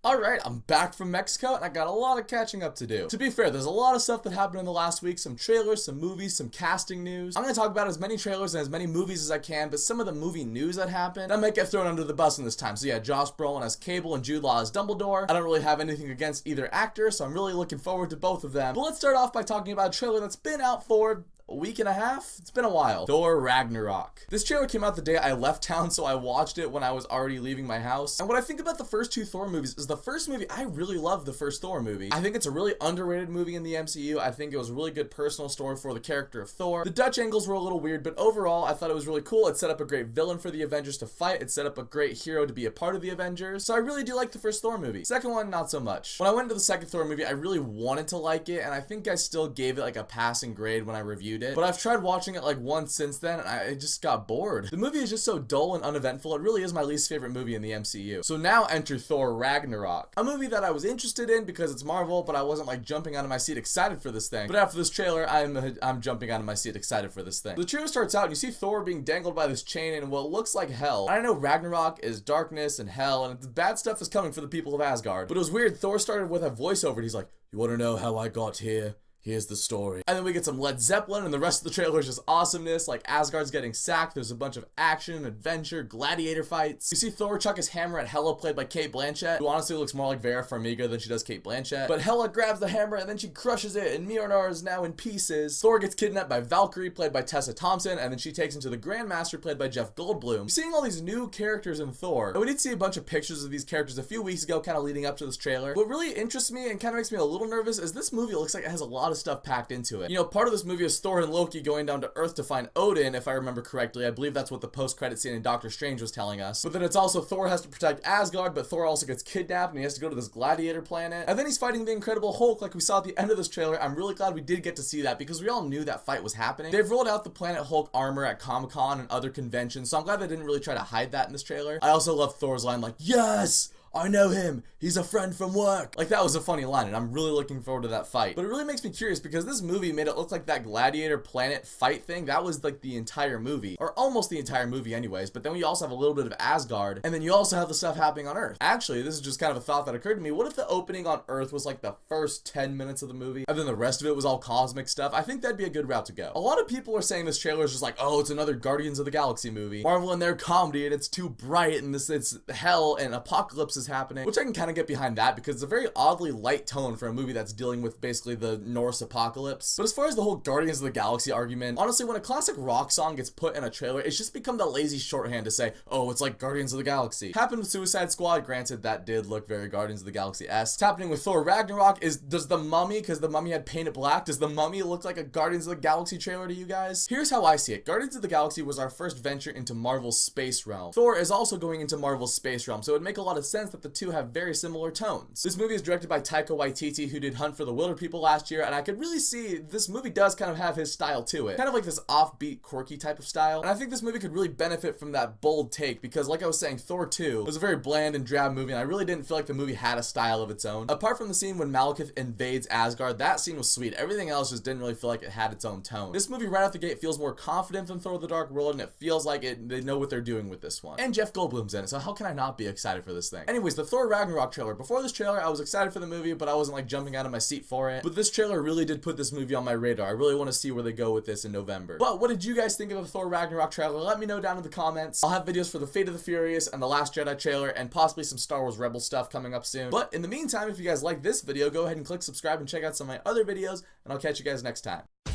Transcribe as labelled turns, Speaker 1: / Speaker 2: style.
Speaker 1: Alright, I'm back from Mexico and I got a lot of catching up to do. To be fair, there's a lot of stuff that happened in the last week, some trailers, some movies, some casting news. I'm going to talk about as many trailers and as many movies as I can, but some of the movie news that happened, I might get thrown under the bus in this time. So yeah, Josh Brolin as Cable and Jude Law as Dumbledore. I don't really have anything against either actor, so I'm really looking forward to both of them. But let's start off by talking about a trailer that's been out for a week and a half? It's been a while. Thor Ragnarok. This trailer came out the day I left town, so I watched it when I was already leaving my house. And what I think about the first two Thor movies is the first movie, I really love the first Thor movie. I think it's a really underrated movie in the MCU. I think it was a really good personal story for the character of Thor. The Dutch angles were a little weird, but overall, I thought it was really cool. It set up a great villain for the Avengers to fight. It set up a great hero to be a part of the Avengers. So I really do like the first Thor movie. Second one, not so much. When I went into the second Thor movie, I really wanted to like it, and I think I still gave it like a passing grade when I reviewed it. But I've tried watching it like once since then, and I just got bored. The movie is just so dull and uneventful. It really is my least favorite movie in the MCU. So now enter Thor Ragnarok, a movie that I was interested in because it's Marvel, but I wasn't like jumping out of my seat excited for this thing. But after this trailer, I'm jumping out of my seat excited for this thing. The trailer starts out and you see Thor being dangled by this chain in what looks like hell. And I know Ragnarok is darkness and hell, and the bad stuff is coming for the people of Asgard. But it was weird. Thor started with a voiceover and he's like, "You want to know how I got here? Here's the story." And then we get some Led Zeppelin, and the rest of the trailer is just awesomeness. Like Asgard's getting sacked, there's a bunch of action, adventure, gladiator fights. You see Thor chuck his hammer at Hela, played by Cate Blanchett, who honestly looks more like Vera Farmiga than she does Cate Blanchett. But Hela grabs the hammer and then she crushes it, and Mjolnir is now in pieces. Thor gets kidnapped by Valkyrie, played by Tessa Thompson, and then she takes him to the Grandmaster, played by Jeff Goldblum. You're seeing all these new characters in Thor, and we did see a bunch of pictures of these characters a few weeks ago, kind of leading up to this trailer. What really interests me and kind of makes me a little nervous is this movie looks like it has a lot of stuff packed into it. You know, part of this movie is Thor and Loki going down to Earth to find Odin, if I remember correctly. I believe that's what the post-credit scene in Doctor Strange was telling us. But then it's also Thor has to protect Asgard, but Thor also gets kidnapped and he has to go to this gladiator planet. And then he's fighting the Incredible Hulk like we saw at the end of this trailer. I'm really glad we did get to see that because we all knew that fight was happening. They've rolled out the Planet Hulk armor at Comic-Con and other conventions, so I'm glad they didn't really try to hide that in this trailer. I also love Thor's line like, "Yes! I know him. He's a friend from work." Like, that was a funny line, and I'm really looking forward to that fight. But it really makes me curious because this movie made it look like that gladiator planet fight thing, that was like the entire movie, or almost the entire movie anyways. But then we also have a little bit of Asgard, and then you also have the stuff happening on Earth. Actually, this is just kind of a thought that occurred to me. What if the opening on Earth was like the first 10 minutes of the movie, and then the rest of it was all cosmic stuff? I think that'd be a good route to go. A lot of people are saying this trailer is just like, oh, it's another Guardians of the Galaxy movie. Marvel and their comedy, and it's too bright, and it's hell, and apocalypse is happening, which I can kind of get behind that because it's a very oddly light tone for a movie that's dealing with basically the Norse apocalypse. But as far as the whole Guardians of the Galaxy argument, honestly, when a classic rock song gets put in a trailer, it's just become the lazy shorthand to say, oh, it's like Guardians of the Galaxy. Happened with Suicide Squad. Granted, that did look very Guardians of the Galaxy-esque. It's happening with Thor Ragnarok. Does the Mummy, because the Mummy had painted black, does the Mummy look like a Guardians of the Galaxy trailer to you guys? Here's how I see it. Guardians of the Galaxy was our first venture into Marvel's space realm. Thor is also going into Marvel's space realm, so it would make a lot of sense that the two have very similar tones. This movie is directed by Taika Waititi, who did Hunt for the Wilder People last year, and I could really see this movie does kind of have his style to it. Kind of like this offbeat, quirky type of style. And I think this movie could really benefit from that bold take because, like I was saying, Thor 2 was a very bland and drab movie, and I really didn't feel like the movie had a style of its own. Apart from the scene when Malekith invades Asgard, that scene was sweet. Everything else just didn't really feel like it had its own tone. This movie right out the gate feels more confident than Thor the Dark World, and it feels like they know what they're doing with this one. And Jeff Goldblum's in it, so how can I not be excited for this thing? Anyways, the Thor Ragnarok trailer. Before this trailer, I was excited for the movie, but I wasn't like jumping out of my seat for it. But this trailer really did put this movie on my radar. I really want to see where they go with this in November. But what did you guys think of the Thor Ragnarok trailer? Let me know down in the comments. I'll have videos for the Fate of the Furious and the Last Jedi trailer and possibly some Star Wars Rebel stuff coming up soon. But in the meantime, if you guys like this video, go ahead and click subscribe and check out some of my other videos, and I'll catch you guys next time.